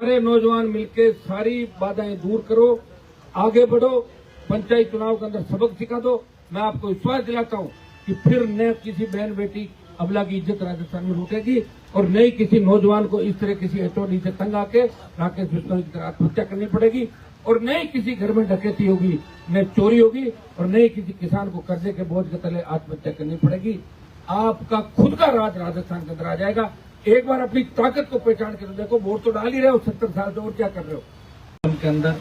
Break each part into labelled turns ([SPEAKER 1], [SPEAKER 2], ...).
[SPEAKER 1] सारे नौजवान मिलकर सारी बाधाएं दूर करो, आगे बढ़ो, पंचायत चुनाव के अंदर सबक सिखा दो। मैं आपको विश्वास दिलाता हूं कि फिर न किसी बहन बेटी अबला की इज्जत राजस्थान में लूटेगी और न ही किसी नौजवान को इस तरह किसी एचओडी से तंग आके राकेश बिश्नोई की तरह आत्महत्या करनी पड़ेगी और न ही किसी घर में डकैती होगी, न चोरी होगी और न ही किसी किसान को कर्जे के बोझ के तले आत्महत्या करनी पड़ेगी। आपका खुद का राज राजस्थान के अंदर आ जाएगा। एक बार अपनी ताकत को पहचान कर देखो। वोट तो डाल ही रहे हो 70 साल से, और क्या कर रहे हो? उनके अंदर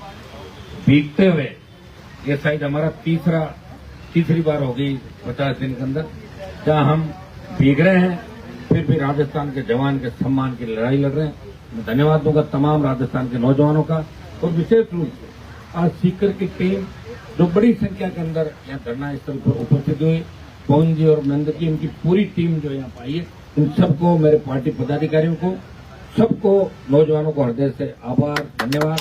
[SPEAKER 1] भीगते हुए ये शायद हमारा तीसरी बार हो गई 50 दिन के अंदर जहां हम भीग रहे हैं, फिर भी राजस्थान के जवान के सम्मान की लड़ाई लड़ रहे हैं। मैं धन्यवाद दूंगा तमाम राजस्थान के नौजवानों का और विशेष रूप से आज सीकर की टीम जो बड़ी संख्या के अंदर यहाँ धरना स्थल पर उपस्थित हुई, पवन जी और महेंद्र जी, उनकी पूरी टीम जो यहाँ पाई है, इन सबको, मेरे पार्टी पदाधिकारियों को, सबको, नौजवानों को हृदय से आभार, धन्यवाद।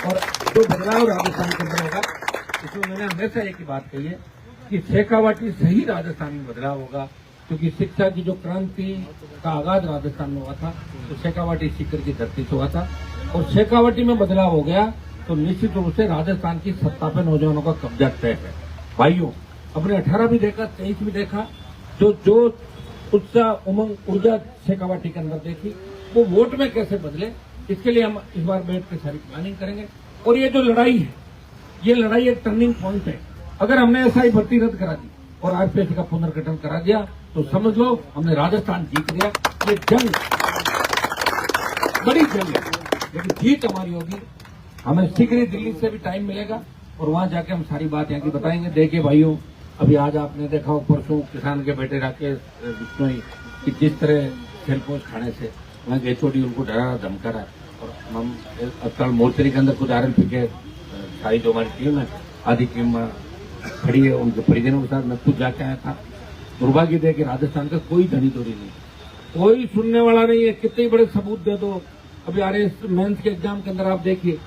[SPEAKER 1] और जो बदलाव राजस्थान के अंदर होगा, इसमें मैंने हमेशा एक ही बात कही है कि शेखावाटी से ही राजस्थान में बदलाव होगा, क्योंकि शिक्षा की जो क्रांति का आगाज राजस्थान में हुआ था तो शेखावाटी सीकर की धरती से हुआ था और शेखावाटी में बदलाव हो गया तो निश्चित रूप से राजस्थान की सत्ता पे नौजवानों का कब्जा तय है। भाइयों, अपने 18 भी देखा, 23 भी देखा, जो उत्साह, उमंग, ऊर्जा शेखावाटी के अंदर देखी, वो वोट में कैसे बदले, इसके लिए हम इस बार बैठ के सारी प्लानिंग करेंगे। और ये जो लड़ाई है, ये लड़ाई एक टर्निंग पॉइंट है। अगर हमने एसआई भर्ती रद्द करा दी और आरपीएससी का पुनर्गठन करा दिया तो समझ लो हमने राजस्थान जीत लिया। ये जंग बड़ी जंग है, लेकिन जीत हमारी होगी। हमें शीघ्र ही दिल्ली से भी टाइम मिलेगा और वहां जाके हम सारी बात यहाँ की बताएंगे। देखिए भाइयों, अभी आज आपने देखा हो, परसों किसान के बेटे राकेश बिश्नोई की जिस तरह खेलपोश खाने से वहाँ के एचओडी उनको डरा धमका रहा है और हम अस्पताल मोर्चरी के अंदर कुछ आरएलपी के सारी जो हमारी टीम है, आधी टीम खड़ी है, उनके परिजनों के साथ मैं खुद जाके आया था। दुर्भाग्य है कि राजस्थान का कोई धनी तोड़ी नहीं, कोई सुनने वाला नहीं है। कितने बड़े सबूत दे दो। अभी आरएस मेंस के एग्जाम के अंदर आप देखिए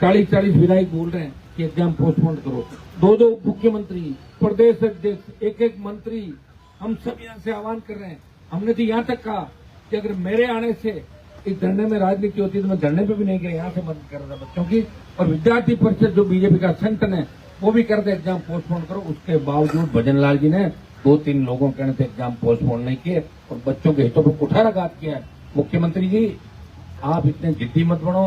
[SPEAKER 1] 40-40 विधायक बोल रहे हैं कि एग्जाम पोस्टपोन करो। 2 मुख्यमंत्री, प्रदेश अध्यक्ष, एक मंत्री, हम सब यहाँ से आह्वान कर रहे हैं। हमने तो यहाँ तक कहा कि अगर मेरे आने से इस धरने में राजनीति होती तो मैं धरने पे भी नहीं गया, यहाँ से मदद कर रहा था बच्चों की। और विद्यार्थी परिषद जो बीजेपी का संगठन है वो भी कर दे एग्जाम पोस्टपोन करो। उसके बावजूद भजन लाल जी ने 2-3 लोगों कहने से एग्जाम पोस्टपोन नहीं किए और बच्चों के हितों पर कुठाराघात किया है। मुख्यमंत्री जी, आप इतने जिद्दी मत बनो,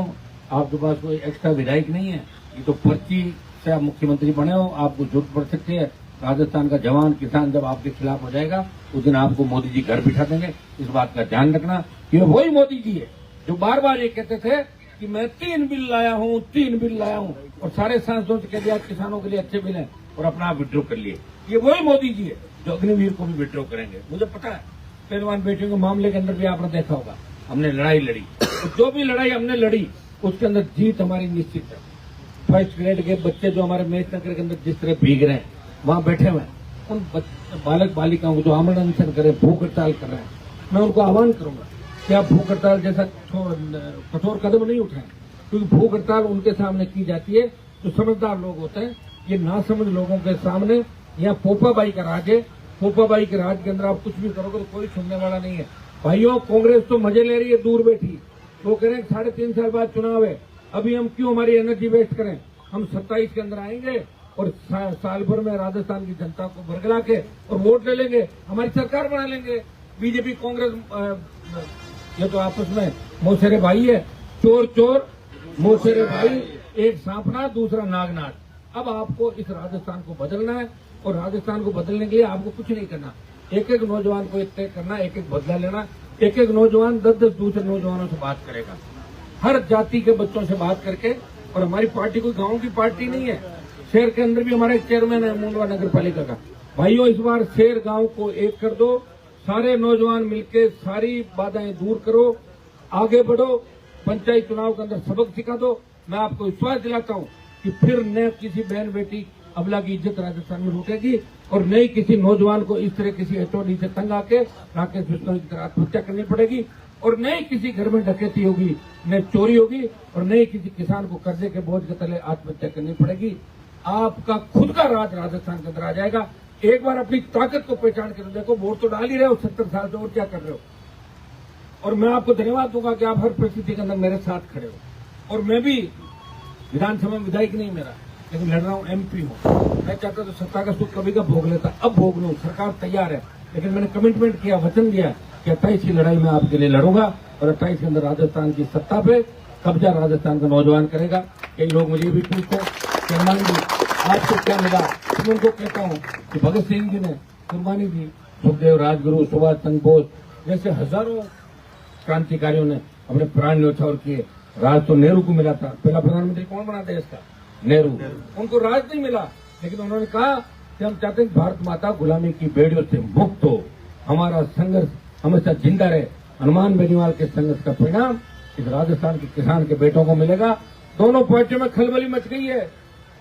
[SPEAKER 1] आपके पास कोई एक्स्ट्रा विधायक नहीं है, ये तो पर्ची से आप मुख्यमंत्री बने हो, आपको जरूरत पड़ सकती है। राजस्थान का जवान किसान जब आपके खिलाफ हो जाएगा उस दिन आपको मोदी जी घर बिठा देंगे। इस बात का ध्यान रखना कि वही मोदी जी है जो बार बार ये कहते थे कि मैं 3 बिल लाया हूं और सारे सांसदों से कह दिया किसानों के लिए अच्छे बिल हैं और अपना आप विड्रॉ कर लिए। ये वही मोदी जी है जो अग्निवीर को भी विड्रॉ करेंगे। मुझे पता है, पहलवान बेटियों के मामले के अंदर भी आपने देखा होगा, हमने लड़ाई लड़ी। तो जो भी लड़ाई हमने लड़ी उसके अंदर जीत हमारी निश्चित है। फर्स्ट ग्रेड के बच्चे जो हमारे मेष नगर के अंदर जिस तरह भीग रहे हैं, वहां बैठे हुए हैं, उन बालक बालिकाओं को जो आमरण अनशन कर रहे हैं, भूख हड़ताल कर रहे हैं, मैं उनको आह्वान करूंगा कि आप भूख हड़ताल जैसा कठोर कदम नहीं उठाएं, क्योंकि भूख हड़ताल उनके सामने की जाती है जो समझदार लोग होते हैं। ये नासमझ लोगों के सामने यहाँ पोपाबाई का राज है। पोपाबाई के राज के अंदर आप कुछ भी करोगे तो कोई सुनने वाला नहीं है। भाइयों, कांग्रेस तो मजे ले रही है दूर बैठी। वो कह रहे हैं 3.5 साल बाद चुनाव है, अभी हम क्यों हमारी एनर्जी वेस्ट करें। हम 27 के अंदर आएंगे और साल भर में राजस्थान की जनता को भरगला के और वोट ले लेंगे, हमारी सरकार बना लेंगे। बीजेपी कांग्रेस ये तो आपस में मौसेरे भाई है, चोर चोर मौसेरे भाई, एक सांपनाथ दूसरा नागनाथ। अब आपको इस राजस्थान को बदलना है और राजस्थान को बदलने के लिए आपको कुछ नहीं करना, एक नौजवान को एक तय करना, एक बदला लेना। एक नौजवान 10 दूसरे नौजवानों से बात करेगा, हर जाति के बच्चों से बात करके। और हमारी पार्टी कोई गांव की पार्टी नहीं है, शहर के अंदर भी हमारा एक चेयरमैन है मूंडवा नगर पालिका का। भाइयों, इस बार शहर गांव को एक कर दो, सारे नौजवान मिलकर सारी बाधाएं दूर करो, आगे बढ़ो, पंचायत चुनाव के अंदर सबक सिखा दो। मैं आपको विश्वास दिलाता हूं कि फिर न किसी बहन बेटी अबला की इज्जत राजस्थान में लूटेगी और न ही किसी नौजवान को इस तरह किसी एचओडी से तंग आके राकेश बिश्नोई की तरह आत्महत्या करनी पड़ेगी और न ही किसी घर में डकैती होगी, न चोरी होगी और न ही किसी किसान को कर्जे के बोझ के तले आत्महत्या करनी पड़ेगी। आपका खुद का राज राजस्थान के अंदर आ जाएगा। एक बार अपनी ताकत को पहचान कर देखो। वोट तो डाल ही रहे हो 70 साल से, और क्या कर रहे हो। और मैं आपको धन्यवाद दूंगा कि आप हर परिस्थिति के अंदर मेरे साथ खड़े हो। और मैं भी विधानसभा में विधायक नहीं मेरा, लेकिन लड़ रहा हूँ MP हूँ। मैं चाहता तो सत्ता का सुख कभी का भोग लेता, अब भोग लूँ, सरकार तैयार है। लेकिन मैंने कमिटमेंट किया, वचन दिया कि 28 की लड़ाई में आपके लिए लड़ूंगा और 28 के अंदर राजस्थान की सत्ता पे कब्जा राजस्थान का नौजवान करेगा। कई लोग मुझे भी पूछते हैं कि हनुमान जी आपको क्या मिला, मैं उनको कहता हूँ कि भगत सिंह जी ने कुर्बानी दी, सुखदेव, राजगुरु, सुभाष चंद्र बोस जैसे हजारों क्रांतिकारियों ने अपने प्राण न्यौछावर किए। राज तो नेहरू को मिला था, पहला प्रधानमंत्री कौन बना देश का? नेहरू। उनको राज नहीं मिला, लेकिन उन्होंने कहा कि हम चाहते हैं भारत माता गुलामी की बेड़ियों से मुक्त हो, हमारा संघर्ष हमेशा जिंदा रहे। हनुमान बेनीवाल के संघर्ष का परिणाम इस राजस्थान के किसान के बेटों को मिलेगा। दोनों पार्टियों में खलबली मच गई है।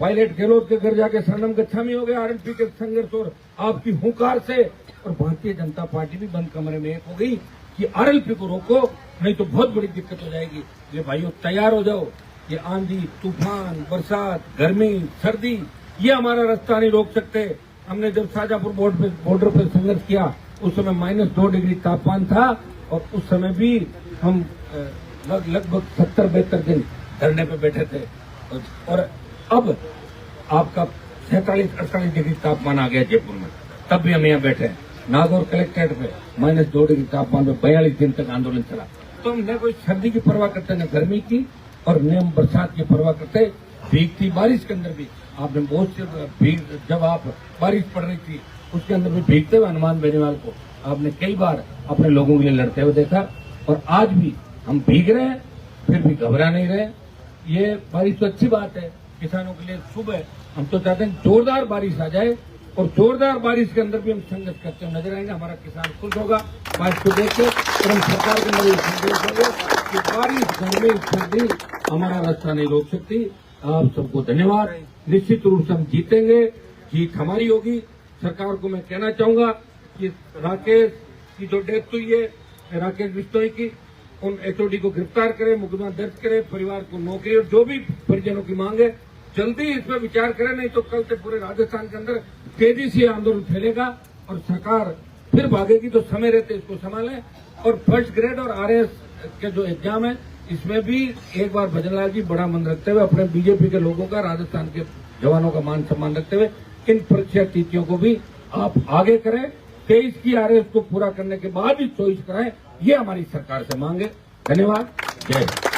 [SPEAKER 1] पायलट गहलोत के घर जाके शरणम गच्छामी हो गए RNP के संघर्ष और आपकी हुंकार से, और भारतीय जनता पार्टी भी बंद कमरे में एक हो गई कि RLP को रोको, नहीं तो बहुत बड़ी दिक्कत हो जाएगी। ये भाइयों तैयार हो जाओ, ये आंधी, तूफान, बरसात, गर्मी, सर्दी, ये हमारा रास्ता नहीं रोक सकते। हमने जब शाहजहांपुर बॉर्डर पर संघर्ष किया उस समय -2 डिग्री तापमान था, और उस समय भी हम लगभग 70-72 दिन धरने पे बैठे थे, और अब आपका 47-48 डिग्री तापमान आ गया जयपुर में, तब भी हम यहाँ बैठे हैं। नागौर कलेक्ट्रेट पे -2 डिग्री तापमान में 42 दिन तक आंदोलन चला। तो हम न कोई सर्दी की परवाह करते न गर्मी की, और न हम बरसात की परवाह करते। भीगती बारिश के अंदर भी आपने बहुत से जब आप बारिश पड़ रही थी उसके अंदर भी भीगते हुए हनुमान बेनीवाल को आपने कई बार अपने लोगों के लिए लड़ते हुए देखा। और आज भी हम भीग रहे हैं, फिर भी घबरा नहीं रहे। ये बारिश तो अच्छी बात है, किसानों के लिए शुभ है। हम तो चाहते हैं जोरदार बारिश आ जाए, और जोरदार बारिश के अंदर भी हम संघर्ष करते हुए नजर आएंगे। हमारा किसान खुश होगा बारिश को देख के, और हम सरकार के अंदर संदेश देंगे कि बारिश, गर्मी, सर्दी हमारा रास्ता नहीं रोक सकती। आप सबको धन्यवाद। निश्चित रूप से हम जीतेंगे, जीत हमारी होगी। सरकार को मैं कहना चाहूंगा कि राकेश की जो डेथ हुई है, राकेश बिश्नोई की, उन HOD को गिरफ्तार करें, मुकदमा दर्ज करें, परिवार को नौकरी और जो भी परिजनों की मांग है जल्दी इस पर विचार करें, नहीं तो कल से पूरे राजस्थान के अंदर तेजी से आंदोलन फैलेगा और सरकार फिर भागेगी। तो समय रहते इसको संभालें। और फर्स्ट ग्रेड और RS के जो एग्जाम है, इसमें भी एक बार भजनलाल जी बड़ा मन रखते हुए, अपने BJP के लोगों का, राजस्थान के जवानों का मान सम्मान रखते हुए इन परीक्षा तिथियों को भी आप आगे करें। 23 की RS को पूरा करने के बाद ही चॉइस कराएं, ये हमारी सरकार से मांग है। धन्यवाद। जय हिंद।